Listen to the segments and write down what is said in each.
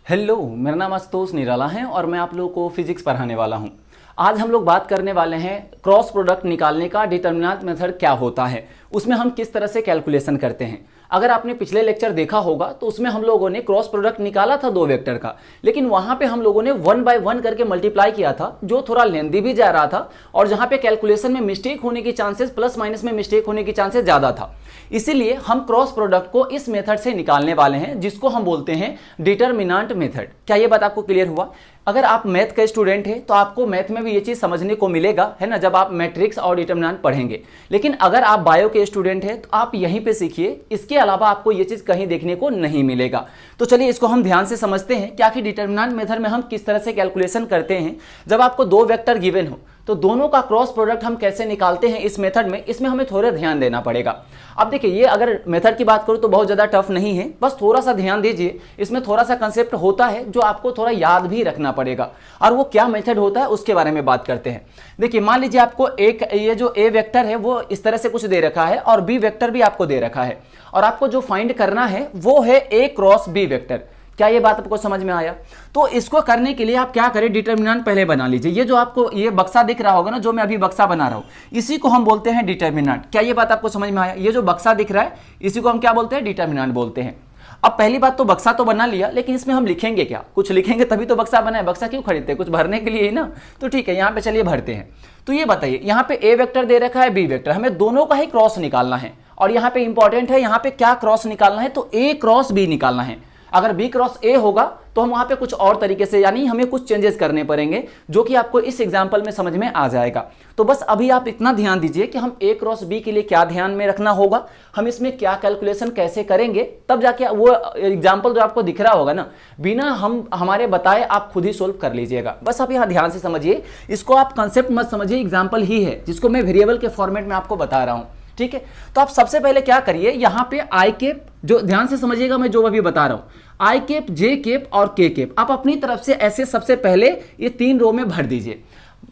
Hello, मेरा नाम आशुतोष निराला है और मैं आप लोगों को फिजिक्स पढ़ाने वाला हूं। आज हम लोग बात करने वाले हैं क्रॉस प्रोडक्ट निकालने का डिटर्मिनेंट मेथड क्या होता है, उसमें हम किस तरह से कैलकुलेशन करते हैं। अगर आपने पिछले लेक्चर देखा होगा तो उसमें हम लोगों ने क्रॉस प्रोडक्ट निकाला था दो वेक्टर का, लेकिन वहां पे हम लोगों ने 1 बाय 1 करके मल्टीप्लाई किया था, जो थोड़ा लेंदी भी जा रहा था और जहां पे कैलकुलेशन में मिस्टेक होने की चांसेस, प्लस माइनस में मिस्टेक होने की चांसेस ज्यादा था। इसीलिए हम क्रॉस प्रोडक्ट को इस मेथड से निकालने वाले हैं, जिसको हम बोलते हैं डिटर्मिनेंट मेथड। क्या ये बात आपको क्लियर हुआ? अगर आप मैथ का स्टूडेंट है तो आपको मैथ में भी ये चीज समझने को मिलेगा, है ना, जब आप मैट्रिक्स और डिटर्मिनेंट पढ़ेंगे। लेकिन अगर आप बायो के स्टूडेंट हैं तो आप यहीं पे सीखिए, इसके अलावा आपको ये चीज कहीं देखने को नहीं मिलेगा। तो चलिए इसको हम ध्यान से समझते हैं कि आखिर डिटर्मिनेंट मेथड में हम किस तरह से कैलकुलेशन करते हैं। जब आपको दो वेक्टर गिवन हो तो दोनों का क्रॉस प्रोडक्ट हम कैसे निकालते हैं इस मेथड में, इसमें हमें थोड़ा ध्यान देना पड़ेगा। अब देखिए, ये अगर मेथड की बात करूं तो बहुत ज्यादा टफ नहीं है, बस थोड़ा सा ध्यान दीजिए। इसमें थोड़ा सा कंसेप्ट होता है जो आपको थोड़ा याद भी रखना पड़ेगा, और वो क्या मेथड होता है उसके बारे में बात करते हैं। देखिए, मान लीजिए आपको एक ये जो ए वेक्टर है वो इस तरह से कुछ दे रखा है और बी वेक्टर भी आपको दे रखा है, और आपको जो फाइंड करना है वो है ए क्रॉस बी वेक्टर। क्या ये बात आपको समझ में आया? तो इसको करने के लिए आप क्या करें, डिटर्मिनेंट पहले बना लीजिए। ये जो आपको ये बक्सा दिख रहा होगा ना, जो मैं अभी बक्सा बना रहा हूं, इसी को हम बोलते हैं डिटर्मिनेंट। क्या ये बात आपको समझ में आया? ये जो बक्सा दिख रहा है इसी को हम क्या बोलते हैं, डिटर्मिनेंट बोलते हैं। अब पहली बात तो बक्सा तो बना लिया, लेकिन इसमें हम लिखेंगे क्या? कुछ लिखेंगे तभी तो बक्सा बना है। बक्सा क्यों खरीदते हैं? कुछ भरने के लिए ही ना। तो ठीक है, यहाँ पे चलिए भरते हैं। तो ये बताइए, यहाँ पे ए वेक्टर दे रखा है, बी वेक्टर, हमें दोनों का ही क्रॉस निकालना है। और यहाँ पे इंपॉर्टेंट है, यहाँ पे क्या क्रॉस निकालना है, तो ए क्रॉस बी निकालना है। अगर बी क्रॉस ए होगा तो हम वहां पे कुछ और तरीके से, यानी हमें कुछ चेंजेस करने पड़ेंगे, जो कि आपको इस एग्जांपल में समझ में आ जाएगा। तो बस अभी आप इतना ध्यान दीजिए कि हम ए क्रॉस बी के लिए क्या ध्यान में रखना होगा, हम इसमें क्या कैलकुलेशन कैसे करेंगे, तब जाके वो एग्जाम्पल जो आपको दिख रहा होगा ना, बिना हमारे बताए आप खुद ही सोल्व कर लीजिएगा। बस आप यहाँ ध्यान से समझिए, इसको आप कंसेप्ट मत समझिए, एग्जाम्पल ही है जिसको मैं वेरिएबल के फॉर्मेट में आपको बता रहा हूँ। ठीक है, तो आप सबसे पहले क्या करिए, यहां पे आई केप, जो ध्यान से समझिएगा मैं जो अभी बता रहा हूं, आई केप, जे केप और के केप, आप अपनी तरफ से ऐसे सबसे पहले ये 3 रो में भर दीजिए।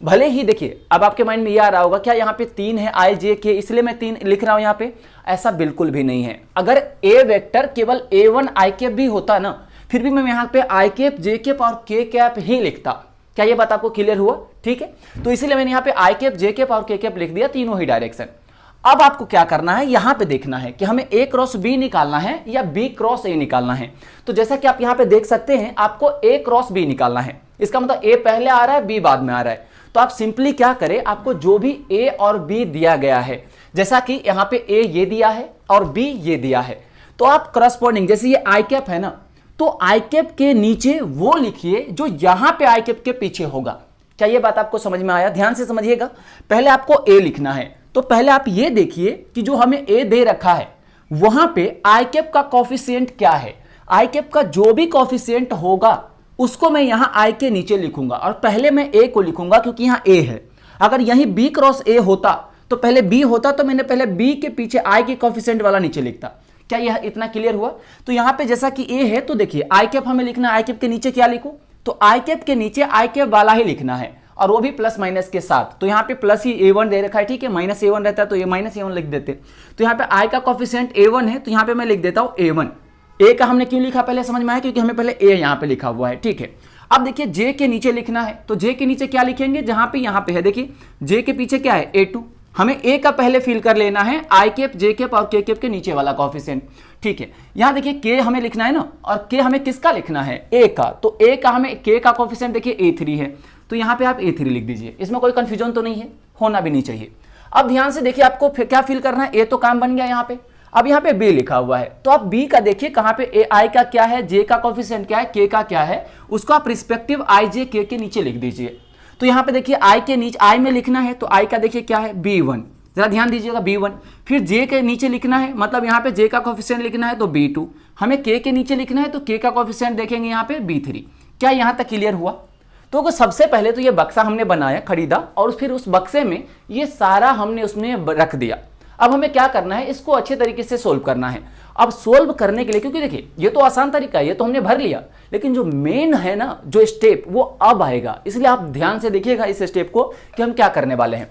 भले ही देखिए, अब आपके माइंड में ये आ रहा होगा क्या यहाँ पे 3 है, आई जे के, इसलिए मैं 3 लिख रहा हूं यहाँ पे। ऐसा बिल्कुल भी नहीं है। अगर ए वेक्टर केवल A1 आई केप भी होता ना, फिर भी मैं यहाँ पे आई केप, जे केप और के कैप ही लिखता। क्या ये बात आपको क्लियर हुआ? ठीक है, तो इसीलिए मैंने यहाँ पे आई केप, जे केप और के कैप लिख दिया, तीनों ही डायरेक्शन। अब आपको क्या करना है, यहां पे देखना है कि हमें ए क्रॉस बी निकालना है या बी क्रॉस ए निकालना है। तो जैसा कि आप यहां पे देख सकते हैं, आपको ए क्रॉस बी निकालना है। इसका मतलब ए पहले आ रहा है, बी बाद में आ रहा है। तो आप सिंपली क्या करें, आपको जो भी ए और बी दिया गया है, जैसा कि यहां पे ए ये दिया है और बी ये दिया है, तो आप करस्पॉन्डिंग, जैसे ये आई कैप है ना, तो आई कैप के नीचे वो लिखिए जो यहां पे आई कैप के पीछे होगा। क्या ये बात आपको समझ में आया? ध्यान से समझिएगा। पहले आपको ए लिखना है, तो पहले आप ये देखिए कि जो हमें ए दे रखा है वहां पे आई कैप का कॉफिशिएंट क्या है। आई कैप का जो भी कॉफिशिएंट होगा उसको मैं यहां आई के नीचे लिखूंगा, और पहले मैं ए को लिखूंगा क्योंकि यहां ए है। अगर यहीं बी क्रॉस ए होता तो पहले बी होता, तो मैंने पहले बी के पीछे आई के कॉफिशिएंट वाला नीचे लिखता। क्या यह इतना क्लियर हुआ? तो यहां पे जैसा कि ए है, तो देखिए आई कैप हमें लिखना है, आई कैप के नीचे क्या लिखूं, तो आई कैप के नीचे आई कैप वाला ही लिखना है, और वो भी प्लस माइनस के साथ। तो यहाँ पे प्लस ही A1 दे रखा है, ठीक है, माइनस A1 रहता है तो ये माइनस A1 लिख देते। तो यहाँ पे I का कॉफिशिएंट A1 है, तो यहाँ पे मैं लिख देता हूँ A1। A का हमने क्यों लिखा पहले समझ में आया, क्योंकि हमें पहले A यहाँ पे लिखा हुआ है। ठीक है, अब देखिए J के नीचे लिखना है, तो J के नीचे क्या लिखेंगे, जहां पे यहाँ पे है, देखिए J के पीछे क्या है, A2। हमें A का पहले फिल कर लेना है, आई केप, जे केप और के केप के नीचे वाला कॉफिशिएंट। ठीक है, यहां देखिए K हमें लिखना है ना, और K हमें किसका लिखना है, A का। तो A का हमें K का कॉफिशिएंट देखिए A3 है, तो यहां पे आप A3 लिख दीजिए। इसमें कोई कंफ्यूजन तो नहीं है, होना भी नहीं चाहिए। अब ध्यान से देखिए, आपको क्या फिल करना है, A तो काम बन गया यहाँ पे। अब यहाँ पे B लिखा हुआ है, तो आप B का देखिए कहाँ पे आई का क्या है, J का कॉफिशिएंट क्या है, K का क्या है, उसको आप रिस्पेक्टिव आई जे के नीचे लिख दीजिए। तो यहाँ पे देखिए आई के नीचे आई में लिखना है, तो आई का देखिए क्या है, B1। जरा ध्यान दीजिएगा, B1। फिर J के नीचे लिखना है, मतलब यहाँ पे J का कॉफिशिएंट लिखना है, तो B2। हमें K के नीचे लिखना है, तो K का कॉफिशिएंट देखेंगे यहाँ पे B3। क्या यहाँ तक क्लियर हुआ? तो सबसे पहले तो ये बक्सा हमने बनाया, खरीदा, और फिर उस बक्से में ये सारा हमने उसमें रख दिया। अब हमें क्या करना है, इसको अच्छे तरीके से सोल्व करना है। अब सोल्व करने के लिए, क्योंकि देखिए ये तो आसान तरीका है, ये तो हमने भर लिया, लेकिन जो मेन है ना, जो स्टेप, वो अब आएगा। इसलिए आप ध्यान से देखिएगा इस स्टेप को कि हम क्या करने वाले हैं।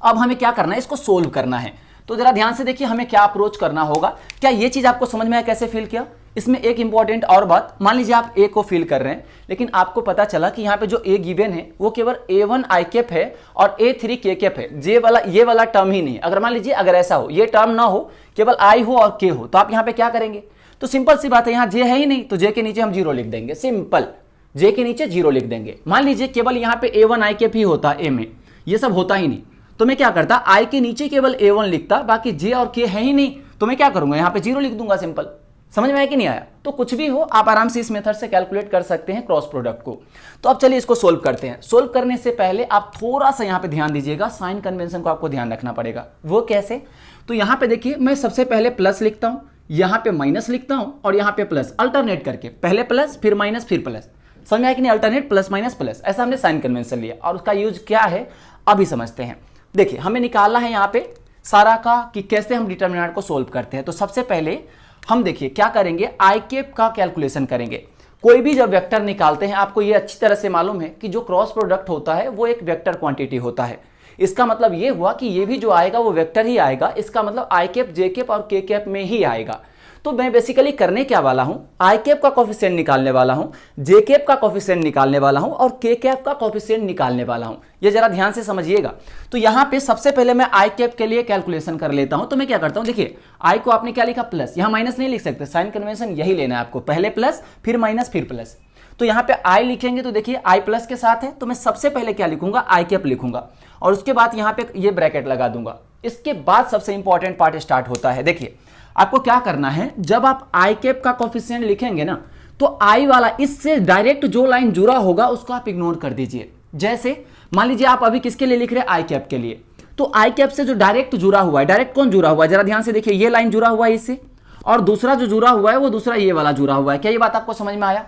अब हमें क्या करना है, इसको सोल्व करना है। तो जरा ध्यान से देखिए हमें क्या अप्रोच करना होगा। क्या ये चीज आपको समझ में आया कैसे फील किया? इसमें एक इंपॉर्टेंट और बात, मान लीजिए आप ए को फिल कर रहे हैं लेकिन आपको पता चला कि यहाँ पे जो ए गिवन है वो केवल A1 आई कैप है और A3 के कैप है, ये वाला टर्म ही नहीं है। अगर मान लीजिए अगर ऐसा हो, ये टर्म ना हो, केवल आई हो और के हो, तो आप यहाँ पे क्या करेंगे? तो सिंपल सी बात है, यहाँ जे है ही नहीं तो जे के नीचे हम 0 लिख देंगे, सिंपल, जे के नीचे 0 लिख देंगे। मान लीजिए केवल यहाँ पे A1 आई कैप ही होता ए में, ये सब होता ही नहीं, तो मैं क्या करता, आई के नीचे केवल A1 लिखता, बाकी जे और के है ही नहीं, तो मैं क्या करूंगा, यहाँ पे 0 लिख दूंगा, सिंपल। समझ में आया कि नहीं आया? तो कुछ भी हो आप आराम से इस मेथड से कैलकुलेट कर सकते हैं क्रॉस प्रोडक्ट को। तो अब चलिए इसको सोल्व करते हैं। सोल्व करने से पहले आप थोड़ा सा यहाँ पे ध्यान दीजिएगा, साइन कन्वेंशन को आपको ध्यान रखना पड़ेगा। वो कैसे? तो यहाँ पे देखिए, मैं सबसे पहले प्लस लिखता हूँ, यहाँ पे माइनस लिखता हूँ और यहाँ पे प्लस, अल्टरनेट करके, पहले प्लस फिर माइनस फिर प्लस। समझ में आया कि नहीं? अल्टरनेट प्लस माइनस प्लस, ऐसा हमने साइन कन्वेंशन लिया। और उसका यूज क्या है अभी समझते हैं। देखिए हमें निकालना है यहाँ पे सारा का कि कैसे हम डिटर्मिनेंट को सोल्व करते हैं। तो सबसे पहले हम देखिए क्या करेंगे, आई कैप का कैलकुलेशन करेंगे। कोई भी जब वेक्टर निकालते हैं, आपको ये अच्छी तरह से मालूम है कि जो क्रॉस प्रोडक्ट होता है वो एक वेक्टर क्वांटिटी होता है। इसका मतलब ये हुआ कि ये भी जो आएगा वो वेक्टर ही आएगा, इसका मतलब आई कैप, जे कैप और के कैप में ही आएगा। तो मैं बेसिकली करने क्या वाला हूं, आई कैप का कोफिशिएंट निकालने वाला हूं, जे कैप का कोफिशिएंट निकालने वाला हूं और के कैप का कोफिशिएंट निकालने वाला हूं। ये जरा ध्यान से समझिएगा। तो यहां पे सबसे पहले मैं आई कैप के लिए कैलकुलेशन कर लेता हूं। तो मैं क्या करता हूं, देखिए आई को आपने क्या लिखा, प्लस, यहां माइनस नहीं लिख सकते, साइन कन्वेंशन यही लेना है आपको, पहले प्लस फिर माइनस फिर प्लस। तो यहां पे आई लिखेंगे तो देखिए आई प्लस के साथ है, तो मैं सबसे पहले क्या लिखूंगा, आई कैप लिखूंगा और उसके बाद यहां पे ये ब्रैकेट लगा दूंगा। इसके बाद सबसे इंपॉर्टेंट पार्ट स्टार्ट होता है। देखिए आपको क्या करना है, जब आप आई कैप का कोफिशिएंट लिखेंगे ना, तो आई वाला इससे डायरेक्ट जो लाइन जुड़ा होगा उसको आप इग्नोर कर दीजिए। जैसे मान लीजिए आप अभी किसके लिए लिख रहे हैं, आई कैप के लिए, तो आई कैप से जो डायरेक्ट जुड़ा हुआ है, डायरेक्ट कौन जुड़ा हुआ है, जरा ध्यान से देखिए, ये लाइन जुड़ा हुआ है इससे, और दूसरा जो जुड़ा हुआ है वो दूसरा ये वाला जुड़ा हुआ है। क्या ये बात आपको समझ में आया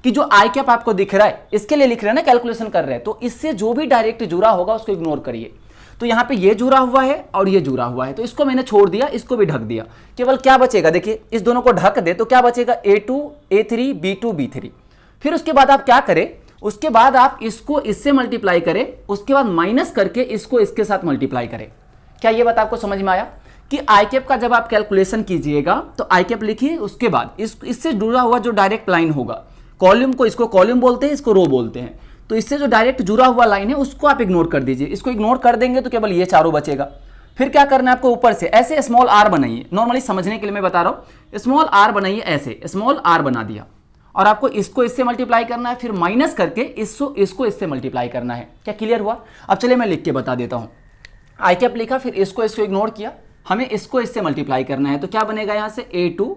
कि जो आई कैप आपको दिख रहा है इसके लिए लिख रहे हैं ना, कैलकुलेशन कर रहे हैं, तो इससे जो भी डायरेक्ट जुड़ा होगा उसको इग्नोर करिए। तो यहाँ पे ये जुड़ा हुआ है और ये जुड़ा हुआ है, तो इसको मैंने छोड़ दिया, इसको भी ढक दिया। केवल क्या बचेगा, देखिए इस दोनों को ढक दे तो क्या बचेगा, A2 A3 B2 B3। फिर उसके बाद आप क्या करें, उसके बाद आप इसको इससे मल्टीप्लाई करें, उसके बाद माइनस करके इसको इसके साथ मल्टीप्लाई करें। क्या ये बात आपको समझ में आया कि आई कैप का जब आप कैलकुलेशन कीजिएगा तो आई कैप लिखिए, उसके बाद इससे जुड़ा हुआ जो डायरेक्ट लाइन होगा, कॉलम को, इसको कॉलम बोलते हैं, इसको रो बोलते हैं, तो इससे जो डायरेक्ट जुड़ा हुआ लाइन है उसको आप इग्नोर कर दीजिए। इसको इग्नोर कर देंगे तो केवल ये चारों बचेगा। फिर क्या करना है आपको, ऊपर से ऐसे स्मॉल आर बनाइए, नॉर्मली समझने के लिए मैं बता रहा हूं, स्मॉल आर बनाइए, ऐसे स्मॉल आर बना दिया और आपको इसको इससे मल्टीप्लाई करना है, फिर माइनस करके इसको इससे मल्टीप्लाई करना है। क्या क्लियर हुआ? अब चलिए मैं लिख के बता देता हूं। आई कैप लिखा, फिर इसको इग्नोर किया, हमें इसको इससे मल्टीप्लाई करना है, तो क्या बनेगा यहां से A2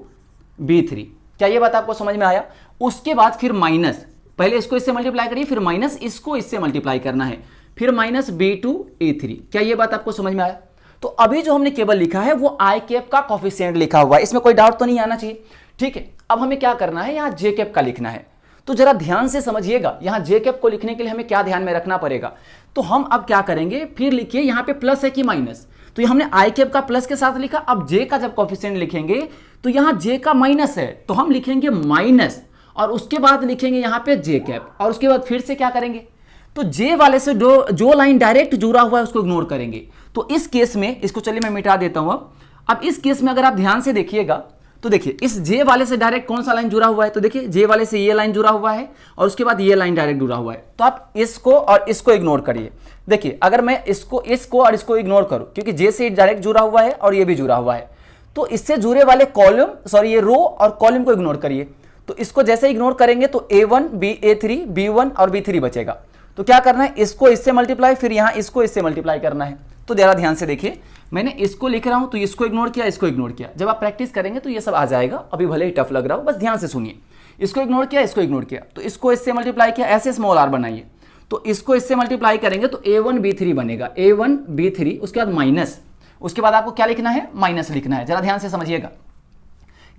B3। क्या ये बात आपको समझ में आया? उसके बाद फिर माइनस, पहले इसको इससे मल्टीप्लाई करिए, फिर माइनस इसको इससे मल्टीप्लाई करना है, फिर माइनस B2 A3। क्या ये बात आपको समझ में आया? तो अभी जो हमने केवल लिखा है वो आई कैप का कोफिशिएंट लिखा हुआ है, इसमें कोई डाउट तो नहीं आना चाहिए। ठीक है, अब हमें क्या करना है, यहाँ जे कैप का लिखना है। तो जरा ध्यान से समझिएगा, यहाँ जे कैप को लिखने के लिए हमें क्या ध्यान में रखना पड़ेगा। तो हम अब क्या करेंगे, फिर लिखिए यहाँ पे प्लस है कि माइनस, तो हमने आई कैप का प्लस के साथ लिखा। अब जे का जब कोफिशिएंट लिखेंगे तो यहाँ जे का माइनस है, तो हम लिखेंगे माइनस और उसके बाद लिखेंगे यहाँ पे जे कैप, और उसके बाद फिर से क्या करेंगे, तो जे वाले से जो लाइन डायरेक्ट जुड़ा हुआ है उसको इग्नोर करेंगे। तो इस केस में, इसको चलिए मैं मिटा देता हूं। अब इस केस में अगर आप ध्यान से देखिएगा तो देखिए इस जे वाले से डायरेक्ट कौन सा लाइन जुड़ा हुआ है, तो देखिए जे वाले से ये लाइन जुड़ा हुआ है और उसके बाद ये लाइन डायरेक्ट जुड़ा हुआ है। तो आप इसको और इसको इग्नोर करिए। देखिए अगर मैं इसको और इसको इग्नोर करूं, क्योंकि जे से डायरेक्ट जुड़ा हुआ है और ये भी जुड़ा हुआ है, तो इससे जुड़े वाले कॉलम, ये रो और कॉलम को इग्नोर करिए। तो इसको जैसे इग्नोर करेंगे तो A1 A3 B1 और B3 बचेगा। तो क्या करना है, इसको इससे मल्टीप्लाई, फिर यहाँ इसको इससे मल्टीप्लाई करना है। तो जरा ध्यान से देखिए, मैंने इसको लिख रहा हूं तो इसको इग्नोर किया, इसको इग्नोर किया। जब आप प्रैक्टिस करेंगे तो ये सब आ जाएगा, अभी भले ही टफ लग रहा हो, बस ध्यान से सुनिए। इसको इग्नोर किया, इसको इग्नोर किया, तो इसको इससे मल्टीप्लाई किया, ऐसे स्मॉल आर बनाइए। तो इसको इससे मल्टीप्लाई करेंगे तो A1 B3 बनेगा, A1 B3, उसके बाद माइनस, उसके बाद आपको क्या लिखना है, माइनस लिखना है। जरा ध्यान से समझिएगा,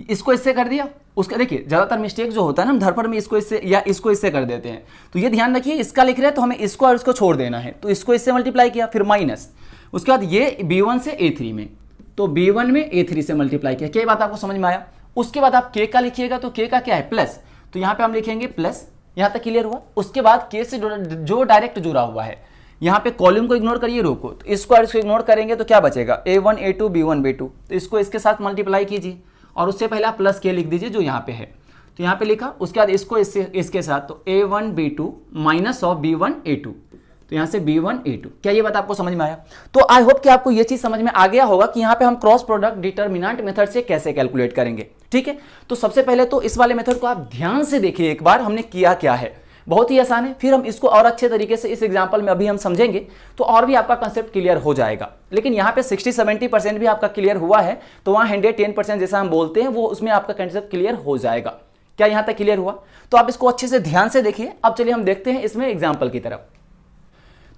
इसको इससे कर दिया, उसका देखिए ज्यादातर मिस्टेक जो होता है ना, हम धरफड़ में इसको इससे या इसको इससे कर देते हैं। तो ये ध्यान रखिए, इसका लिख रहे हैं तो हमें इसको और इसको छोड़ देना है। तो इसको इससे मल्टीप्लाई किया, फिर माइनस, उसके बाद ये B1 से A3 में, तो B1 में A3 से मल्टीप्लाई किया। क्या बात आपको समझ में आया? उसके बाद आप K का लिखिएगा, तो K का क्या है, प्लस, तो यहाँ पे हम लिखेंगे प्लस। यहाँ तक क्लियर हुआ? उसके बाद K से जो डायरेक्ट जुड़ा हुआ है, यहाँ पे कॉलम को इग्नोर करिए, रो को, तो इसको और इसको इग्नोर करेंगे तो क्या बचेगा, A1 A2 B1 B2, तो इसको इसके साथ मल्टीप्लाई कीजिए और उससे पहले आप प्लस के लिख दीजिए जो यहाँ पे है, तो यहाँ पे लिखा, उसके बाद इसको इसके साथ, तो a1 b2 minus of b1 a2, तो यहाँ से b1 a2। क्या ये बात आपको समझ में आया? तो आई होप कि आपको ये चीज समझ में आ गया होगा कि यहाँ पे हम क्रॉस प्रोडक्ट डिटर्मिनेंट मेथड से कैसे कैलकुलेट करेंगे। ठीक है, तो सबसे पहले तो इस वाले मेथड को आप ध्यान से देखिए एक बार, हमने किया क्या है, बहुत ही आसान है। फिर हम इसको और अच्छे तरीके से इस एग्जांपल में अभी हम समझेंगे तो और भी आपका कंसेप्ट क्लियर हो जाएगा। लेकिन यहाँ पे 60-70% भी आपका क्लियर हुआ है, तो वहाँ 110% जैसा हम बोलते हैं वो उसमें आपका कंसेप्ट क्लियर हो जाएगा। क्या यहाँ तक क्लियर हुआ? तो आप इसको अच्छे से ध्यान से देखिए। अब चलिए हम देखते हैं इसमें एग्जाम्पल की तरफ।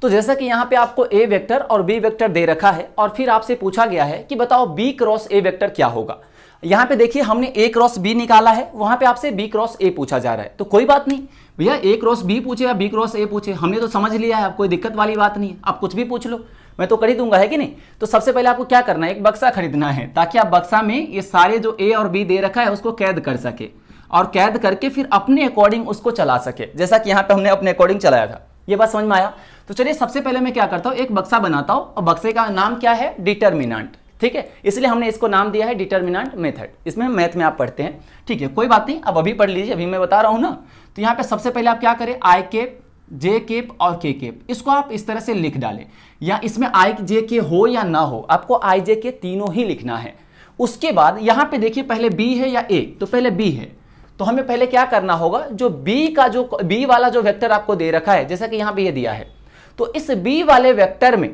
तो जैसा कि यहाँ पे आपको ए वेक्टर और बी वेक्टर दे रखा है और फिर आपसे पूछा गया है कि बताओ बी क्रॉस ए वेक्टर क्या होगा। यहाँ पे देखिए हमने ए क्रॉस बी निकाला है, वहां पे आपसे बी क्रॉस ए पूछा जा रहा है। तो कोई बात नहीं भैया, ए क्रॉस बी पूछे या बी क्रॉस ए पूछे, हमने तो समझ लिया है, अब कोई दिक्कत वाली बात नहीं है, आप कुछ भी पूछ लो, मैं तो कर ही दूंगा, है कि नहीं। तो सबसे पहले आपको क्या करना है, एक बक्सा खरीदना है ताकि आप बक्सा में ये सारे जो ए और बी दे रखा है उसको कैद कर सके, और कैद करके फिर अपने अकॉर्डिंग उसको चला सके, जैसा कि यहाँ पे हमने अपने अकॉर्डिंग चलाया था। ये बात समझ में आया? तो चलिए सबसे पहले मैं क्या करता हूँ, एक बक्सा बनाता हूँ और बक्से का नाम क्या है, डिटर्मिनेंट। ठीक है, इसलिए हमने इसको नाम दिया है डिटर्मिनेंट मेथड। इसमें मैथ में आप पढ़ते हैं, ठीक है, कोई बात नहीं, अब अभी पढ़ लीजिए, अभी मैं बता रहा हूँ ना। तो यहाँ पे सबसे पहले आप क्या करें, आई कैप, जे कैप और के कैप, इसको आप इस तरह से लिख डालें, या इसमें आई जे के हो या ना हो, आपको आई जे के तीनों ही लिखना है। उसके बाद यहाँ पे देखिए पहले बी है या ए, तो पहले बी है, तो हमें पहले क्या करना होगा, जो बी का जो बी वाला जो वेक्टर आपको दे रखा है, जैसा कि यहाँ पे ये दिया है, तो इस बी वाले वेक्टर में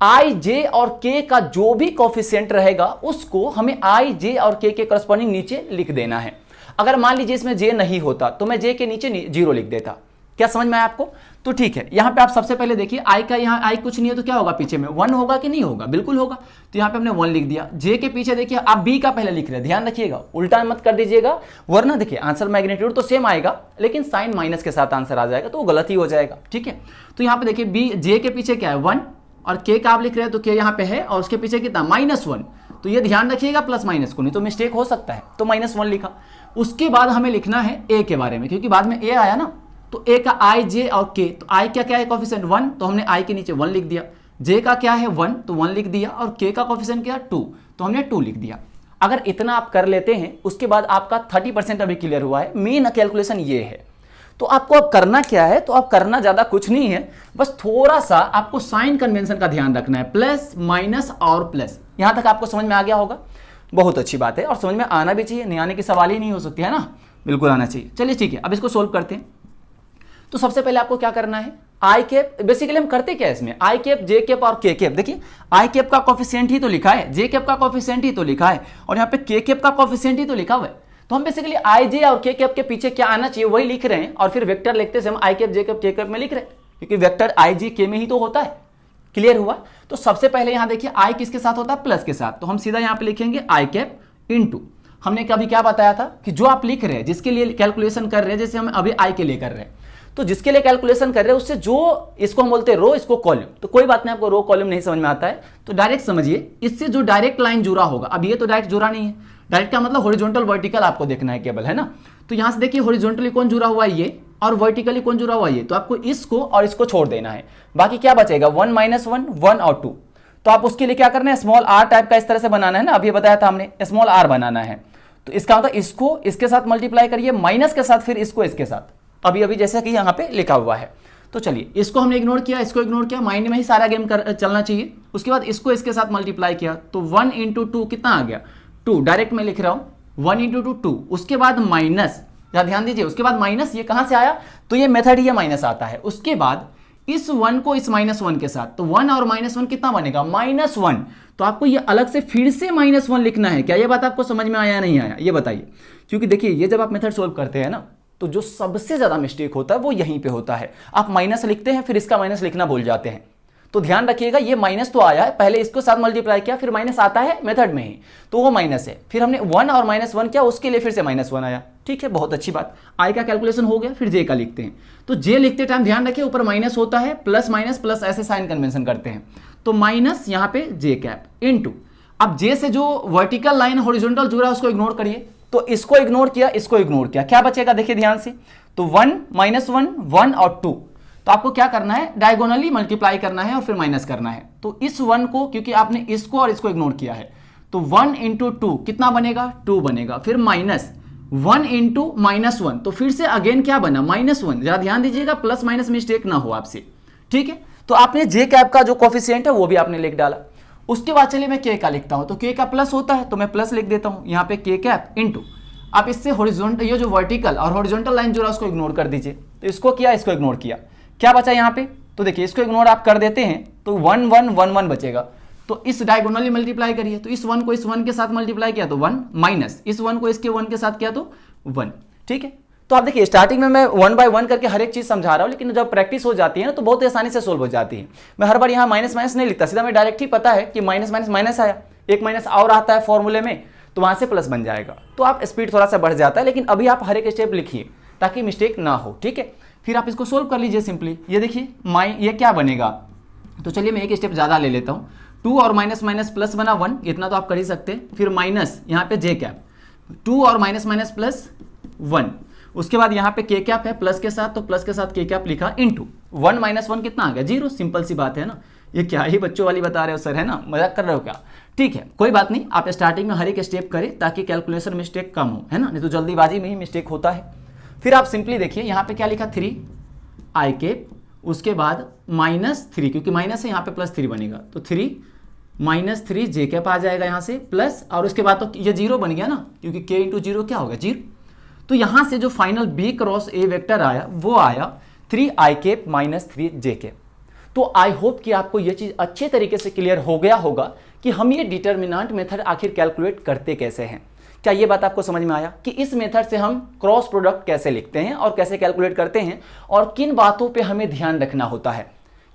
आई जे और के का जो भी कोफिशिएंट रहेगा उसको हमें आई जे और के करस्पॉन्डिंग नीचे लिख देना है। अगर मान लीजिए इसमें जे नहीं होता तो मैं जे के नीचे 0 लिख देता। क्या समझ में आया आपको? तो ठीक है, यहाँ पे आप सबसे पहले देखिए आई का, यहाँ आई कुछ नहीं है तो क्या होगा, पीछे में 1 होगा कि नहीं होगा, बिल्कुल होगा, तो यहाँ पे हमने 1 लिख दिया। जे के पीछे देखिए आप बी का पहले लिख रहे हैं, ध्यान रखिएगा, उल्टा मत कर दीजिएगा, वरना देखिए आंसर मैग्नीट्यूड तो सेम आएगा लेकिन साइन माइनस के साथ आंसर आ जाएगा, तो वो गलत ही हो जाएगा। ठीक है, तो यहाँ पे देखिए बी जे के पीछे क्या है 1, और के का आप लिख रहे हैं तो के यहाँ पे है, और उसके पीछे कितना -1, तो ये ध्यान रखिएगा प्लस माइनस को, नहीं तो मिस्टेक हो सकता है, तो -1 लिखा। उसके बाद हमें लिखना है ए के बारे में, क्योंकि बाद में ए आया ना, तो ए का आई जे और के, तो आई का क्या है कोफिशिएंट 1, तो हमने आई के नीचे 1 लिख दिया। जे का क्या है 1, तो 1 लिख दिया, और के का कोफिशिएंट क्या है 2, तो हमने 2 लिख दिया। अगर इतना आप कर लेते हैं उसके बाद आपका 30% अभी क्लियर हुआ है। मेन कैलकुलेशन ये है, तो आपको अब करना क्या है, तो आप करना ज्यादा कुछ नहीं है, बस थोड़ा सा आपको साइन कन्वेंशन का ध्यान रखना है, प्लस माइनस और प्लस। यहां तक आपको समझ में आ गया होगा, बहुत अच्छी बात है, और समझ में आना भी चाहिए, नहीं आने की सवाल ही नहीं हो सकती है ना, बिल्कुल आना चाहिए। चलिए ठीक है, अब इसको सोल्व करते हैं। तो सबसे पहले आपको क्या करना है, आई कैप, बेसिकली हम करते क्या है इसमें, आई कैप, जे कैप और के कैप। देखिए आई कैप का कोफिशिएंट ही तो लिखा है, जे कैप का कोफिशिएंट ही तो लिखा है, और यहाँ पे के कैप का कोफिशिएंट ही तो लिखा हुआ है। तो हम बेसिकली आई जे और के कैप के पीछे क्या आना चाहिए वही लिख रहे हैं, और फिर वेक्टर लिखते से हम आई कैप, जे कैप, के कैप में लिख रहे हैं, क्योंकि वेक्टर आई जे के में ही तो होता है। क्लियर हुआ? तो सबसे पहले यहां देखिए आई किसके साथ होता है, प्लस के साथ, तो हम सीधा यहां पे लिखेंगे आई कैप इनटू, हमने कभी क्या बताया था कि जो आप लिख रहे हैं, जिसके लिए कैलकुलेशन कर रहे हैं, जैसे हम अभी आई के लिए कर रहे हैं, तो जिसके लिए कैलकुलेशन कर रहे हैं उससे जो, इसको हम बोलते हैं रो, इसको कॉलम, तो कोई बात नहीं, आपको रो कॉलम नहीं समझ में आता है तो डायरेक्ट समझिए, इससे जो डायरेक्ट लाइन जुड़ा होगा, अब ये तो डायरेक्ट जुड़ा नहीं है, डायरेक्ट का मतलब हॉरिजॉन्टल वर्टिकल आपको देखना है केवल, है ना। तो यहां से देखिए हॉरिजॉन्टली कौन जुड़ा हुआ है ये, और वर्टिकली कौन जुड़ा हुआ है ये, तो आपको इसको और इसको छोड़ देना है, बाकी क्या बचेगा 1 -1 1 और 2। तो आप उसके लिए क्या करना है, स्मॉल आर टाइप का इस तरह से बनाना है ना, अभी बताया था हमने, स्मॉल आर बनाना है। तो इसका मतलब इसको इसके साथ मल्टीप्लाई करिए, माइनस के साथ, फिर इसको इसके साथ, अभी जैसा कि यहाँ पे लिखा हुआ है। तो चलिए इसको हमने इग्नोर किया, इसको इग्नोर किया, माइंड में ही सारा गेम चलना चाहिए। उसके बाद इसको इसके साथ मल्टीप्लाई किया, तो 1 × 2 कितना आ गया 2, डायरेक्ट में लिख रहा हूं 1 × 2। उसके बाद माइनस, ध्यान दीजिए, उसके बाद माइनस, ये कहां से आया, तो ये मेथड ही माइनस आता है। उसके बाद इस 1 को इस -1 के साथ, तो 1 और -1 कितना बनेगा -1, तो आपको ये अलग से फिर से -1 लिखना है। क्या ये बात आपको समझ में आया नहीं आया, ये बताइए। क्योंकि देखिए ये जब आप मेथड सोल्व करते हैं ना, तो जो सबसे ज्यादा मिस्टेक होता है वो यहीं पे होता है, आप माइनस लिखते हैं फिर इसका माइनस लिखना भूल जाते हैं। तो ध्यान रखिएगा, ये माइनस तो आया है, पहले इसको साथ मल्टीप्लाई किया, फिर माइनस आता है मेथड में ही, तो वो माइनस है, फिर हमने 1 और -1 किया, उसके लिए फिर से -1 आया। ठीक है, बहुत अच्छी बात, आई का कैलकुलेशन हो गया, फिर जे का लिखते हैं। तो जे लिखते टाइम ध्यान रखिए ऊपर माइनस होता है, प्लस माइनस प्लस ऐसे साइन कन्वेंशन करते हैं, तो माइनस यहाँ पे जे कैप इनटू, अब जे से जो वर्टिकल लाइन हॉरिजॉन्टल जुड़ा उसको इग्नोर करिए, तो इसको इग्नोर किया, इसको इग्नोर किया, क्या बचेगा देखिए ध्यान से, तो 1 -1 1 और 2, तो आपको क्या करना है, डायगोनली मल्टीप्लाई करना है और फिर माइनस करना है। तो इस 1 को, क्योंकि आपने इसको और इसको इग्नोर किया है, तो 1 इंटू 2 कितना बनेगा, 2 बनेगा। फिर माइनस 1 इंटू -1, तो फिर से अगेन क्या बना, -1। जरा ध्यान दीजिएगा, प्लस माइनस मिस्टेक ना हो आपसे, ठीक है। तो आपने जे कैप का जो कोफिशिएंट है वो भी आपने लिख डाला। उसके बाद चलिए मैं के का लिखता हूं, तो के का प्लस होता है तो मैं प्लस लिख देता हूं यहाँ पे, के कैप इंटू, आप इससे हॉरिजॉन्टल, ये जो वर्टिकल और हॉरिजॉन्टल लाइन जो है उसको इग्नोर कर दीजिए। तो इसको किया, इसको इग्नोर किया, क्या बचा यहाँ पे, तो देखिए इसको इग्नोर आप कर देते हैं तो 1 1 1 1 बचेगा। तो इस डायगोनली मल्टीप्लाई करिए, तो इस 1 को इस 1 के साथ मल्टीप्लाई किया तो 1, माइनस इस 1 को इसके 1 के साथ किया तो 1, ठीक है। तो आप देखिए स्टार्टिंग में मैं 1 बाय 1 करके हर एक चीज समझा रहा हूं, लेकिन जब प्रैक्टिस हो जाती है ना तो बहुत आसानी से सोल्व हो जाती है। मैं हर बार यहाँ माइनस माइनस नहीं लिखता, सीधा मैं डायरेक्ट ही पता है कि माइनस माइनस माइनस आया, एक माइनस और आता है फॉर्मूले में, तो वहां से प्लस बन जाएगा। तो आप स्पीड थोड़ा सा बढ़ जाता है, लेकिन अभी आप हर एक स्टेप लिखिए ताकि मिस्टेक ना हो, ठीक है। फिर आप इसको सोल्व कर लीजिए सिंपली। ये देखिए ये क्या बनेगा, तो चलिए मैं एक स्टेप ज्यादा ले लेता हूँ। 2 और माइनस माइनस प्लस बना 1, इतना तो आप कर ही सकते हैं। फिर माइनस यहाँ पे जे कैप, 2 और माइनस माइनस प्लस 1, उसके बाद यहाँ पे के कैप है प्लस के साथ, तो प्लस के साथ के कैप लिखा इंटू 1 माइनस 1 कितना आ गया, 0। सिंपल सी बात है ना, ये क्या ही बच्चों वाली बता रहे हो सर, है ना, मजाक कर रहे हो क्या, ठीक है। कोई बात नहीं, आप स्टार्टिंग में हर एक स्टेप करें ताकि कैलकुलेशन मिस्टेक कम हो, है ना, नहीं तो जल्दीबाजी में ही मिस्टेक होता है। फिर आप सिंपली देखिए यहाँ पे क्या लिखा, 3 आई कैप, उसके बाद -3, क्योंकि माइनस है यहाँ पे +3 बनेगा, तो 3 -3 जे कैप आ जाएगा यहाँ से प्लस, और उसके बाद तो ये 0 बन गया ना, क्योंकि के इंटू 0 क्या होगा, 0। तो यहां से जो final b cross a vector आया वो आया 3 आई कैप -3 जे कैप। तो आई होप कि आपको यह चीज अच्छे तरीके से क्लियर हो गया होगा कि हम ये डिटर्मिनेंट मेथड आखिर कैलकुलेट करते कैसे हैं। क्या ये बात आपको समझ में आया कि इस मेथड से हम क्रॉस प्रोडक्ट कैसे लिखते हैं और कैसे कैलकुलेट करते हैं और किन बातों पे हमें ध्यान रखना होता है।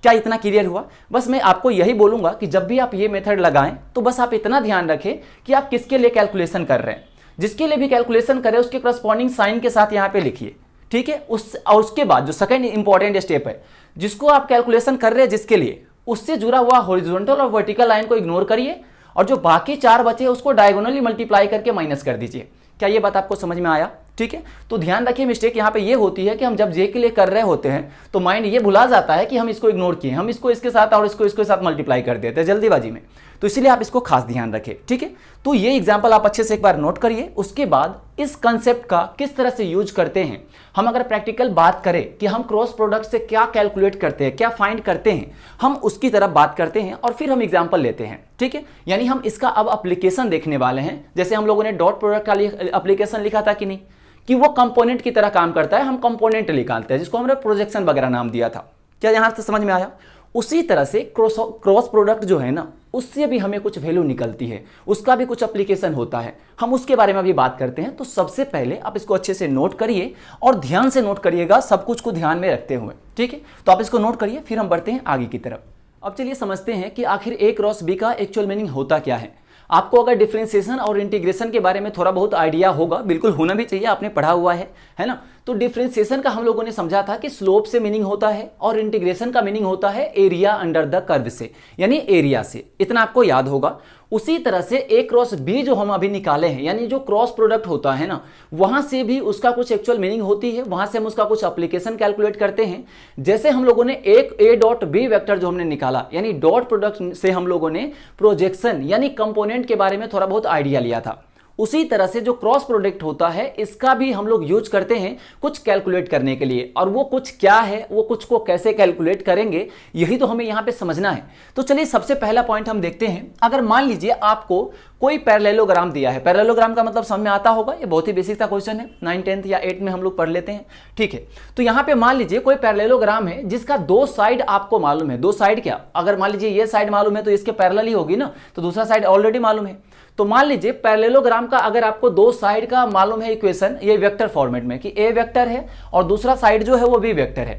क्या इतना क्लियर हुआ? बस मैं आपको यही बोलूंगा कि जब भी आप ये मेथड लगाएं तो बस आप इतना ध्यान रखें कि आप किसके लिए कैलकुलेशन कर रहे हैं। जिसके लिए भी कैलकुलेशन करें उसके करस्पॉन्डिंग साइन के साथ यहाँ पे लिखिए, ठीक है। और उसके बाद जो सेकंड इंपॉर्टेंट स्टेप है, जिसको आप कैलकुलेशन कर रहे हैं जिसके लिए, उससे जुड़ा हुआ हॉरिजॉन्टल और वर्टिकल लाइन को इग्नोर करिए और जो बाकी 4 बचे उसको डायगोनली मल्टीप्लाई करके माइनस कर दीजिए। क्या ये बात आपको समझ में आया? ठीक है। तो ध्यान रखिए, मिस्टेक यहाँ पे ये होती है कि हम जब जे के लिए कर रहे होते हैं तो माइंड ये भुला जाता है कि हम इसको इग्नोर किए, हम इसको इसके साथ और इसको इसके साथ मल्टीप्लाई कर देते हैं जल्दीबाजी में। तो इसलिए आप इसको खास ध्यान रखें, ठीक है। तो ये एग्जाम्पल आप अच्छे से एक बार नोट करिए। उसके बाद इस कंसेप्ट का किस तरह से यूज करते हैं, हम अगर प्रैक्टिकल बात करें कि हम क्रॉस प्रोडक्ट से क्या कैलकुलेट करते हैं, क्या फाइंड करते हैं, हम उसकी तरफ बात करते हैं और फिर हम एग्जाम्पल लेते हैं, ठीक है। यानी हम इसका अब एप्लीकेशन देखने वाले हैं। जैसे हम लोगों ने डॉट प्रोडक्ट का एप्लीकेशन लिखा था कि नहीं, कि वो कंपोनेंट की तरह काम करता है, हम कंपोनेंट निकालते हैं जिसको हमने प्रोजेक्शन वगैरह नाम दिया था। क्या यहां से समझ में आया? उसी तरह से क्रॉस प्रोडक्ट जो है ना, उससे भी हमें कुछ वैल्यू निकलती है, उसका भी कुछ एप्लीकेशन होता है, हम उसके बारे में अभी बात करते हैं। तो सबसे पहले आप इसको अच्छे से नोट करिए और ध्यान से नोट करिएगा, सब कुछ को ध्यान में रखते हुए, ठीक है। तो आप इसको नोट करिए, फिर हम बढ़ते हैं आगे की तरफ। अब चलिए समझते हैं कि आखिर ए क्रॉस बी का एक्चुअल मीनिंग होता क्या है। आपको अगर डिफरेंशिएशन और इंटीग्रेशन के बारे में थोड़ा बहुत आइडिया होगा, बिल्कुल होना भी चाहिए, आपने पढ़ा हुआ है ना। तो डिफरेंशिएशन का हम लोगों ने समझा था कि स्लोप से मीनिंग होता है और इंटीग्रेशन का मीनिंग होता है एरिया अंडर द कर्व से, यानी एरिया से। इतना आपको याद होगा। उसी तरह से ए क्रॉस बी जो हम अभी निकाले हैं, यानी जो क्रॉस प्रोडक्ट होता है ना, वहां से भी उसका कुछ एक्चुअल मीनिंग होती है, वहां से हम उसका कुछ एप्लीकेशन कैलकुलेट करते हैं। जैसे हम लोगों ने एक ए डॉट बी वेक्टर जो हमने निकाला, यानी डॉट प्रोडक्ट से हम लोगों ने प्रोजेक्शन यानी कंपोनेंट के बारे में थोड़ा बहुत आइडिया लिया था। उसी तरह से जो क्रॉस प्रोडक्ट होता है, इसका भी हम लोग यूज करते हैं कुछ कैलकुलेट करने के लिए। और वो कुछ क्या है, वो कुछ को कैसे कैलकुलेट करेंगे, यही तो हमें यहां पे समझना है। तो चलिए सबसे पहला पॉइंट हम देखते हैं। अगर मान लीजिए आपको कोई पैरेललोग्राम दिया है, पैरेललोग्राम का मतलब समझ में आता होगा, ये बहुत ही बेसिक सा क्वेश्चन है, 9, 10 या 8 में हम लोग पढ़ लेते हैं, ठीक है। तो यहां पे मान लीजिए कोई पैरेललोग्राम है जिसका 2 साइड आपको मालूम है। 2 साइड क्या, अगर मान लीजिए ये साइड मालूम है तो इसके पैरेलल ही होगी ना, तो दूसरा साइड ऑलरेडी मालूम है। तो मान लीजिए पैरेललोग्राम का अगर आपको 2 साइड का मालूम है इक्वेशन, ये वेक्टर फॉर्मेट में कि ए वेक्टर है और दूसरा साइड जो है वो बी वेक्टर है,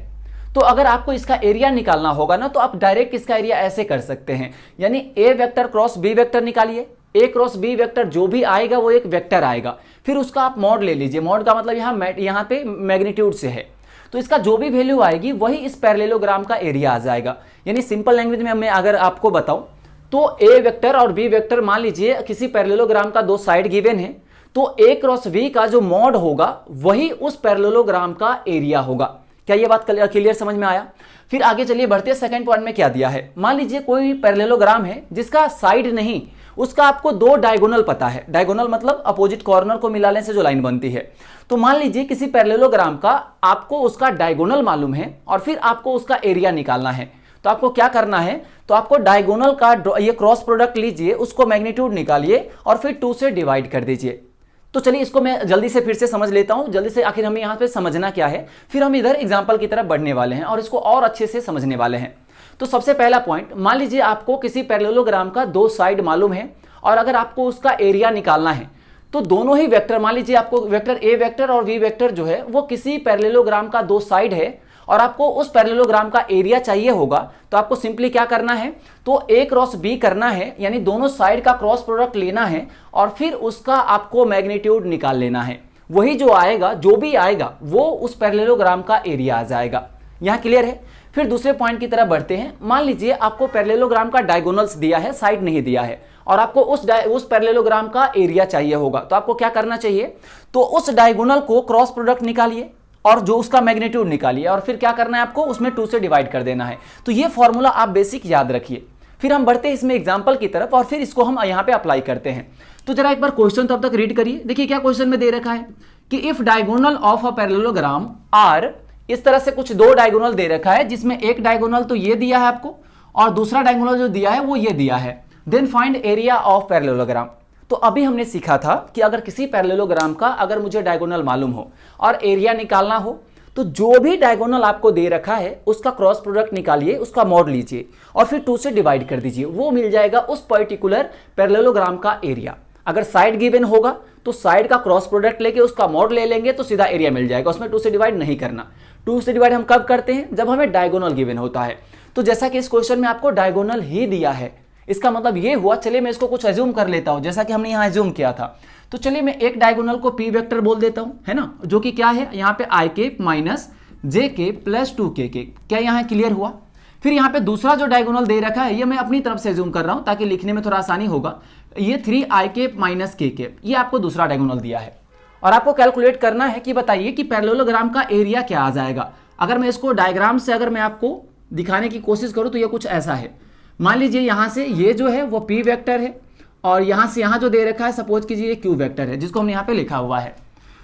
तो अगर आपको इसका एरिया निकालना होगा ना, तो आप डायरेक्ट इसका एरिया ऐसे कर सकते हैं, यानी ए वेक्टर क्रॉस बी वेक्टर निकालिए। ए क्रॉस बी वेक्टर जो भी आएगा वो एक वेक्टर आएगा, फिर उसका आप मॉड ले लीजिए। मॉड का मतलब यहाँ पे मैग्नीट्यूड से है, तो इसका जो भी वैल्यू आएगी वही इस पैरेललोग्राम का एरिया आ जाएगा। यानी सिंपल लैंग्वेज में मैं अगर आपको बताऊं तो ए वेक्टर और बी वेक्टर, मान लीजिए किसी पैरेललोग्राम का 2 साइड गिवन है, तो ए क्रॉस बी का जो मॉड होगा वही उस पैरेललोग्राम का एरिया होगा। क्या ये बात क्लियर समझ में आया? फिर आगे चलिए बढ़ते हैं। सेकंड पॉइंट में क्या दिया है, मान लीजिए कोई पैरेललोग्राम है जिसका साइड नहीं, उसका आपको दो डायगोनल पता है। डायगोनल मतलब अपोजिट कॉर्नर को मिलाने से जो लाइन बनती है। तो मान लीजिए किसी पैरेललोग्राम का आपको उसका डायगोनल मालूम है और फिर आपको उसका एरिया निकालना है। तो आपको क्या करना है, तो आपको डायगोनल का ये क्रॉस प्रोडक्ट लीजिए, उसको मैग्नीट्यूड निकालिए और फिर 2 से डिवाइड कर दीजिए। तो चलिए इसको मैं जल्दी से फिर से समझ लेता हूं, जल्दी से, आखिर हमें यहां पे समझना क्या है, फिर हम इधर एग्जांपल की तरफ बढ़ने वाले हैं और इसको और अच्छे से समझने वाले हैं। तो सबसे पहला पॉइंट, मान लीजिए आपको किसी पैरेललोग्राम का 2 साइड मालूम है और अगर आपको उसका एरिया निकालना है तो दोनों ही वेक्टर, मान लीजिए आपको वेक्टर ए वेक्टर और वी वेक्टर जो है वो किसी पैरेललोग्राम का 2 साइड है और आपको उस पैरेललोग्राम का एरिया चाहिए होगा। तो आपको सिंपली क्या करना है, तो ए क्रॉस बी करना है, यानी दोनों साइड का क्रॉस प्रोडक्ट लेना है और फिर उसका आपको मैग्नीट्यूड निकाल लेना है। वही जो आएगा, जो भी आएगा वो उस पैरेललोग्राम का एरिया आ जाएगा। यहां क्लियर है। फिर दूसरे पॉइंट की तरफ बढ़ते हैं। मान लीजिए आपको पैरेललोग्राम का डायगोनल्स दिया है, साइड नहीं दिया है और आपको उस पैरेललोग्राम का एरिया चाहिए होगा। तो आपको क्या करना चाहिए, तो उस डायगोनल को क्रॉस प्रोडक्ट निकालिए और जो उसका मैग्नीट्यूड निकालिए और फिर क्या करना है, आपको उसमें 2 से डिवाइड कर देना है। तो ये फॉर्मूला आप बेसिक याद रखिए। फिर हम बढ़ते हैं इसमें एग्जांपल की तरफ और फिर इसको हम यहाँ पे अप्लाई करते हैं। तो जरा एक बार क्वेश्चन तब तक रीड करिए। देखिए क्या क्वेश्चन में दे रखा है कि if diagonal of a parallelogram are, इस तरह से कुछ 2 डायगोनल दे रखा है जिसमें एक डायगोनल तो ये दिया है आपको और दूसरा डायगोनल जो दिया है वो ये दिया है। Then find area of parallelogram. तो अभी हमने सीखा था कि अगर किसी पैरेललोग्राम का अगर मुझे डायगोनल मालूम हो और एरिया निकालना हो तो जो भी डायगोनल आपको दे रखा है उसका क्रॉस प्रोडक्ट निकालिए, उसका मॉड लीजिए और फिर 2 से डिवाइड कर दीजिए। वो मिल जाएगा उस पर्टिकुलर पैरेललोग्राम का एरिया। अगर साइड गिवन होगा तो साइड का क्रॉस प्रोडक्ट लेके उसका मॉड ले लेंगे तो सीधा एरिया मिल जाएगा, उसमें 2 से डिवाइड नहीं करना। 2 से डिवाइड हम कब करते हैं, जब हमें डायगोनल गिवन होता है। तो जैसा कि इस क्वेश्चन में आपको डायगोनल ही दिया है, इसका मतलब ये हुआ, चलिए मैं इसको कुछ एज्यूम कर लेता हूं जैसा कि हमने यहां एज्यूम किया था। तो चलिए मैं एक डायगोनल को पी वेक्टर बोल देता हूं, है ना, जो कि क्या है यहाँ पे आई के माइनस जे के प्लस 2k के। क्या यहाँ क्लियर हुआ। फिर यहाँ पे दूसरा जो डायगोनल दे रखा है ये मैं अपनी तरफ से एज्यूम कर रहा हूं ताकि लिखने में थोड़ा आसानी होगा। ये 3i के माइनस के, ये आपको दूसरा डायगोनल दिया है और आपको कैलकुलेट करना है कि बताइए कि पैरेललोग्राम का एरिया क्या आ जाएगा। अगर मैं इसको डायग्राम से अगर मैं आपको दिखाने की कोशिश करूं तो ये कुछ ऐसा है। मान लीजिए यहां से ये जो है वो p वेक्टर है और यहां से यहां जो दे रखा है सपोज कीजिए q वेक्टर है जिसको हमने यहां पे लिखा हुआ है।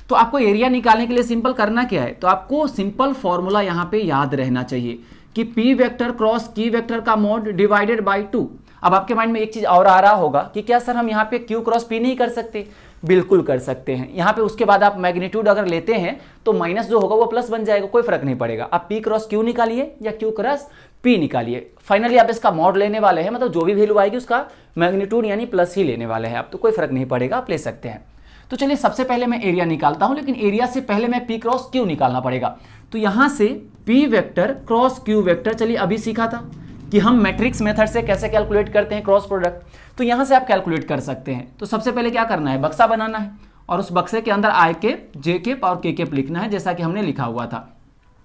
तो आपको एरिया निकालने के लिए सिंपल करना क्या है, तो आपको सिंपल फॉर्मूला यहां पे याद रहना चाहिए कि p vector cross q vector का मॉड डिवाइडेड बाय 2। अब आपके माइंड में एक चीज और आ रहा होगा कि क्या सर हम यहाँ पे q क्रॉस p नहीं कर सकते। बिल्कुल कर सकते हैं। यहाँ पे उसके बाद आप मैग्नीट्यूड अगर लेते हैं तो माइनस जो होगा वो प्लस बन जाएगा, कोई फर्क नहीं पड़ेगा। आप p क्रॉस q निकालिए या q क्रॉस p निकालिए, फाइनली आप इसका मॉड लेने वाले हैं, मतलब जो भी वैल्यू आएगी उसका मैग्नीट्यूड यानी प्लस ही लेने वाले हैं आप, तो कोई फर्क नहीं पड़ेगा, आप ले सकते हैं। तो चलिए सबसे पहले मैं एरिया निकालता हूं, लेकिन एरिया से पहले मैं p क्रॉस q निकालना पड़ेगा। तो यहां से p vector cross q vector, चलिए अभी सीखा था कि हम मैट्रिक्स मेथड से कैसे कैलकुलेट करते हैं क्रॉस प्रोडक्ट, तो यहां से आप कैलकुलेट कर सकते हैं। तो सबसे पहले क्या करना है, बक्सा बनाना है और उस बक्से के अंदर आई केप, जे केप और के केप लिखना है जैसा कि हमने लिखा हुआ था,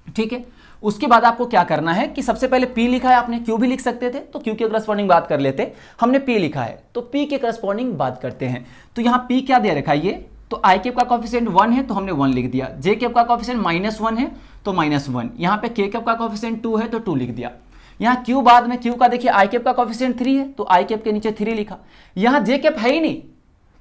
ठीक है। उसके बाद आपको क्या करना है कि सबसे पहले p लिखा है आपने, q भी लिख सकते थे तो q के करस्पॉन्डिंग बात कर लेते, हमने p लिखा है तो p के करस्पॉन्डिंग बात करते हैं। तो यहाँ p क्या दे रखा है ये, तो आई केप का कोफिशिएंट 1 है तो हमने 1 लिख दिया, जे केप का कोफिशिएंट -1 है तो -1, यहाँ पे के केप का कोफिशिएंट 2 है तो 2 लिख दिया। यहाँ q बाद में q का देखिए आई केप का कोफिशिएंट 3 है तो आई केप के नीचे 3 लिखा। यहाँ जे केप है ही नहीं,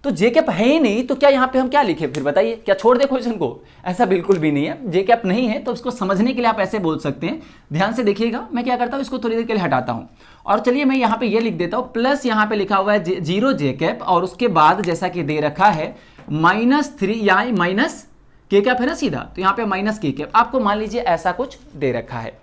तो जे कैप है ही नहीं तो क्या यहाँ पे हम क्या लिखे, फिर बताइए क्या छोड़ दे क्वेश्चन को, ऐसा बिल्कुल भी नहीं है। जे कैप नहीं है तो इसको समझने के लिए आप ऐसे बोल सकते हैं। ध्यान से देखिएगा, मैं क्या करता हूँ इसको थोड़ी देर के लिए हटाता हूँ और चलिए मैं यहाँ पे ये लिख देता हूँ प्लस यहाँ पे लिखा हुआ है 0 जे कैप और उसके बाद जैसा कि दे रखा है -3 या माइनस के कैप है ना सीधा, तो यहाँ पे माइनस के कैप आपको मान लीजिए ऐसा कुछ दे रखा है।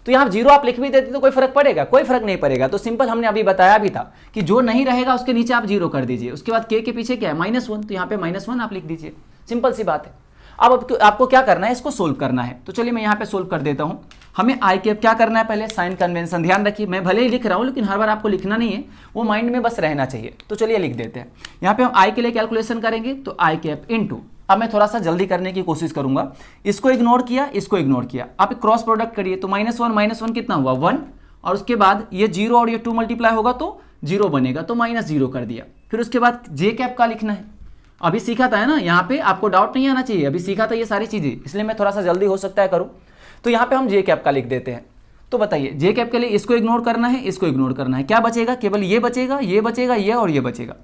तो यहाँ 0 आप लिख भी देते तो कोई फर्क पड़ेगा, कोई फर्क नहीं पड़ेगा। तो सिंपल हमने अभी बताया भी था कि जो नहीं रहेगा उसके नीचे आप 0 कर दीजिए, उसके बाद के पीछे क्या है -1, तो यहाँ पे -1 आप लिख दीजिए, सिंपल सी बात है। अब आपको क्या करना है, इसको सोल्व करना है। तो चलिए मैं यहाँ पे सोल्व कर देता हूँ। हमें आई कैप क्या करना है, पहले साइन कन्वेंशन, ध्यान रखिए मैं भले ही लिख रहा हूँ लेकिन हर बार आपको लिखना नहीं है, वो माइंड में बस रहना चाहिए। तो चलिए लिख देते हैं। यहाँ पे हम आई के लिए कैलकुलेशन करेंगे तो आई कैप इंटू, अब मैं थोड़ा सा जल्दी करने की कोशिश करूंगा, इसको इग्नोर किया, इसको इग्नोर किया, आप क्रॉस प्रोडक्ट करिए तो -1 कितना हुआ 1 और उसके बाद ये 0 और ये 2 मल्टीप्लाई होगा तो 0 बनेगा तो -0 कर दिया। फिर उसके बाद जे कैप का लिखना है, अभी सीखा था है ना, यहाँ पे आपको डाउट नहीं आना चाहिए, अभी सीखा था ये सारी चीजें, इसलिए मैं थोड़ा सा जल्दी हो सकता है करूँ। तो यहाँ पे हम जे कैप का लिख देते हैं। तो बताइए जे कैप के लिए इसको इग्नोर करना है, इसको इग्नोर करना है, क्या बचेगा, केवल ये बचेगा, ये बचेगा, ये और ये बचेगा।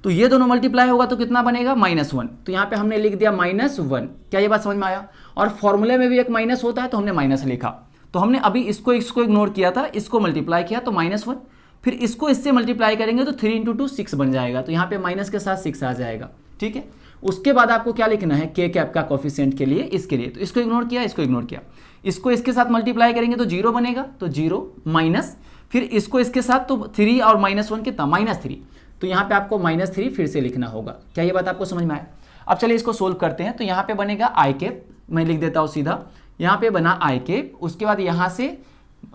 तो ये दोनों मल्टीप्लाई होगा तो कितना बनेगा, -1। तो यहाँ पे हमने लिख दिया -1। क्या ये बात समझ में आया? और फॉर्मूले में भी एक माइनस होता है तो हमने माइनस लिखा। तो हमने अभी इसको इग्नोर किया था, इसको मल्टीप्लाई किया तो -1, फिर इसको इससे मल्टीप्लाई करेंगे तो 3 × 2 6 बन जाएगा। तो यहाँ पे माइनस के साथ 6 आ जाएगा। ठीक है, उसके बाद आपको क्या लिखना है, के कैप का कोफिशिएंट के लिए, इसके लिए। तो इसको इग्नोर किया, इसको इग्नोर किया, इसको इसके साथ मल्टीप्लाई करेंगे तो 0 बनेगा, तो 0 माइनस, फिर इसको इसके साथ तो 3 और -1 कितना, -3। तो यहाँ पे आपको -3 फिर से लिखना होगा। क्या ये बात आपको समझ में आया? अब चलिए इसको सोल्व करते हैं। तो यहाँ पे बनेगा आई कैप, मैं लिख देता हूँ सीधा, यहाँ पे बना आई कैप, उसके बाद यहाँ से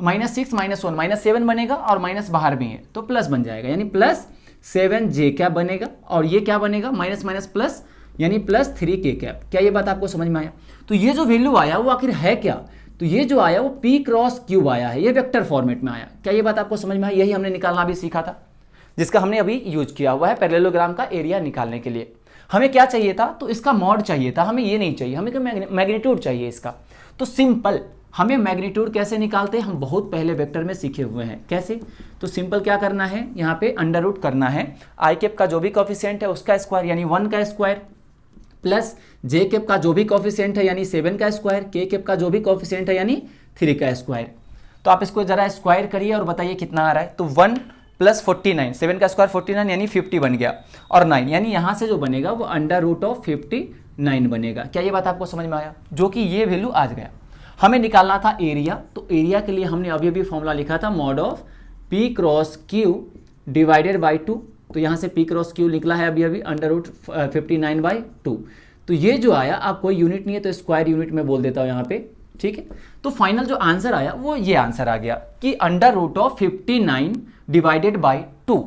-6 -1 -7 बनेगा और माइनस बाहर भी है तो प्लस बन जाएगा, यानी +7 जे कैप बनेगा। और ये क्या बनेगा, माइनस माइनस प्लस, यानी +3 के कैप। क्या ये बात आपको समझ में आया? तो ये जो वैल्यू आया वो आखिर है क्या? तो ये जो आया वो P × Q आया है, ये वेक्टर फॉर्मेट में आया। क्या ये बात आपको समझ में आया? यही हमने निकालना भी सीखा था, जिसका हमने अभी यूज किया हुआ है पैरेललोग्राम का एरिया निकालने के लिए। हमें क्या चाहिए था, तो इसका मॉड चाहिए था, हमें ये नहीं चाहिए, हमें मैग्नीट्यूड चाहिए इसका। तो सिंपल, हमें मैग्नीट्यूड कैसे निकालते हैं, हम बहुत पहले वेक्टर में सीखे हुए हैं। कैसे? तो सिंपल क्या करना है, यहाँ पे अंडर रूट करना है आई कैप का जो भी कोफिशिएंट है उसका स्क्वायर, यानी 1 का स्क्वायर, प्लस जे कैप का जो भी कोफिशिएंट है यानी 7 का स्क्वायर, के कैप का जो भी कोफिशिएंट है यानी 3 का स्क्वायर। तो आप इसको जरा स्क्वायर करिए और बताइए कितना आ रहा है। तो 1 + 49, 7 का स्क्वायर 49 यानी 50 बन गया, और 9 यानी यहाँ से जो बनेगा वो √59 बनेगा। क्या ये बात आपको समझ में आया? जो कि ये वैल्यू आ गया। हमें निकालना था एरिया, तो एरिया के लिए हमने अभी अभी फॉर्मूला लिखा था mod of P × Q divided by 2। तो यहाँ से P × Q निकला है अभी अभी √59/2। तो ये जो आया, आप कोई यूनिट नहीं है तो स्क्वायर यूनिट में बोल देता हूँ यहाँ पे। ठीक है, तो फाइनल जो आंसर आया वो ये आंसर आ गया कि √59 डिवाइडेड बाई 2।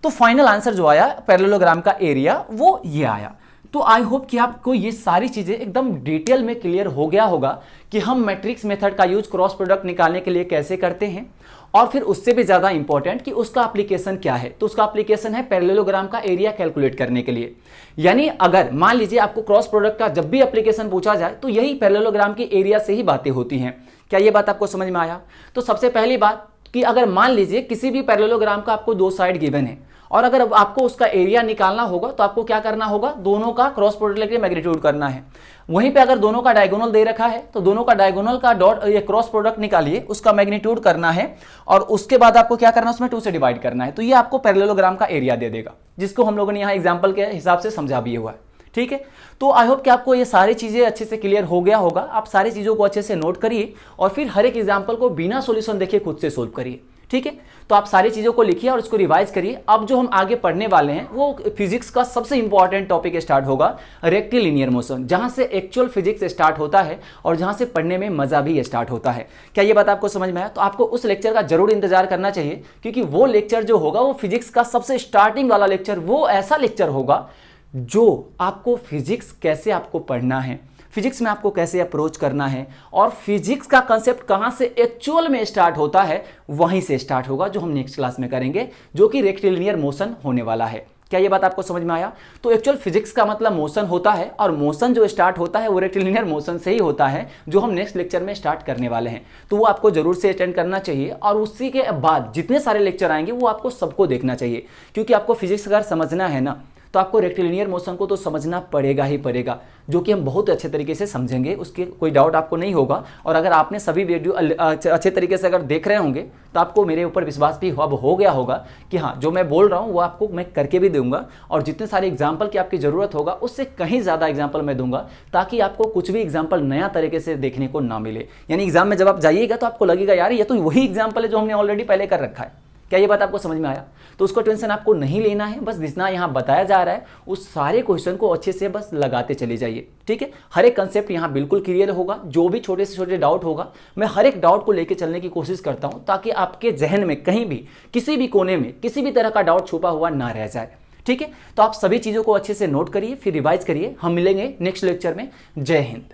तो फाइनल आंसर जो आया पैरेललोग्राम का एरिया वो ये आया। तो आई होप कि आपको ये सारी चीजें एकदम डिटेल में क्लियर हो गया होगा कि हम मैट्रिक्स मेथड का यूज क्रॉस प्रोडक्ट निकालने के लिए कैसे करते हैं, और फिर उससे भी ज्यादा इंपॉर्टेंट कि उसका एप्लीकेशन क्या है। तो उसका एप्लीकेशन है पैरेललोग्राम का एरिया कैलकुलेट करने के लिए। यानी अगर मान लीजिए आपको क्रॉस प्रोडक्ट का जब भी एप्लीकेशन पूछा जाए तो यही पैरेललोग्राम की एरिया से ही बातें होती हैं। क्या ये बात आपको समझ में आया? तो सबसे पहली बात कि अगर मान लीजिए किसी भी पैरेललोग्राम का आपको 2 साइड गिवन है और अगर आपको उसका एरिया निकालना होगा तो आपको क्या करना होगा, दोनों का क्रॉस प्रोडक्ट लेके मैग्नीट्यूड करना है। वहीं पे अगर दोनों का डायगोनल दे रखा है तो दोनों का डायगोनल का डॉट ये क्रॉस प्रोडक्ट निकालिए, उसका मैग्नीट्यूड करना है और उसके बाद आपको क्या करना है, उसमें 2 से डिवाइड करना है। तो ये आपको पैरेललोग्राम का एरिया दे देगा, जिसको हम लोगों ने यहाँ एग्जाम्पल के हिसाब से समझा भी हुआ है। ठीक है, तो आई होप कि आपको ये सारी चीजें अच्छे से क्लियर हो गया होगा। आप सारी चीजों को अच्छे से नोट करिए और फिर हर एक एग्जाम्पल को बिना सॉल्यूशन देखे खुद से सोल्व करिए। ठीक है, तो आप सारी चीजों को लिखिए और उसको रिवाइज करिए। अब जो हम आगे पढ़ने वाले हैं वो फिजिक्स का सबसे इंपॉर्टेंट टॉपिक स्टार्ट होगा, रेक्टिलिनियर मोशन, जहां से एक्चुअल फिजिक्स स्टार्ट होता है और जहां से पढ़ने में मजा भी स्टार्ट होता है। क्या ये बात आपको समझ में आया? तो आपको उस लेक्चर का जरूर इंतजार करना चाहिए, क्योंकि वो लेक्चर जो होगा वो फिजिक्स का सबसे स्टार्टिंग वाला लेक्चर, वो ऐसा लेक्चर होगा जो आपको फिजिक्स कैसे आपको पढ़ना है, फिजिक्स में आपको कैसे अप्रोच करना है और फिजिक्स का कंसेप्ट कहां से एक्चुअल में स्टार्ट होता है, वहीं से स्टार्ट होगा, जो हम नेक्स्ट क्लास में करेंगे, जो कि रेक्टिलिनियर मोशन होने वाला है। क्या ये बात आपको समझ में आया? तो एक्चुअल फिजिक्स का मतलब मोशन होता है और मोशन जो स्टार्ट होता है वो रेक्टिलिनियर मोशन से ही होता है, जो हम नेक्स्ट लेक्चर में स्टार्ट करने वाले हैं। तो वो आपको जरूर से अटेंड करना चाहिए और उसी के बाद जितने सारे लेक्चर आएंगे वो आपको सबको देखना चाहिए, क्योंकि आपको फिजिक्स अगर समझना है ना तो आपको रेक्टिलिनियर मोशन को तो समझना पड़ेगा ही पड़ेगा, जो कि हम बहुत अच्छे तरीके से समझेंगे, उसके कोई डाउट आपको नहीं होगा। और अगर आपने सभी वीडियो अच्छे तरीके से अगर देख रहे होंगे तो आपको मेरे ऊपर विश्वास भी अब हो गया होगा कि हाँ, जो मैं बोल रहा हूँ वो आपको मैं करके भी दूंगा और जितने सारे एग्जाम्पल की आपकी ज़रूरत होगा उससे कहीं ज़्यादा एग्जाम्पल मैं दूंगा, ताकि आपको कुछ भी एग्जाम्पल नया तरीके से देखने को ना मिले। यानी एग्जाम में जब आप जाइएगा तो आपको लगेगा यार ये तो वही एग्जाम्पल है जो हमने ऑलरेडी पहले कर रखा है। क्या ये बात आपको समझ में आया? तो उसको टेंशन आपको नहीं लेना है, बस जितना यहाँ बताया जा रहा है उस सारे क्वेश्चन को अच्छे से बस लगाते चले जाइए। ठीक है, हर एक कंसेप्ट यहाँ बिल्कुल क्लियर होगा। जो भी छोटे से छोटे डाउट होगा मैं हर एक डाउट को लेके चलने की कोशिश करता हूँ, ताकि आपके जहन में कहीं भी किसी भी कोने में किसी भी तरह का डाउट छुपा हुआ ना रह जाए। ठीक है, तो आप सभी चीज़ों को अच्छे से नोट करिए, फिर रिवाइज करिए। हम मिलेंगे नेक्स्ट लेक्चर में। जय हिंद।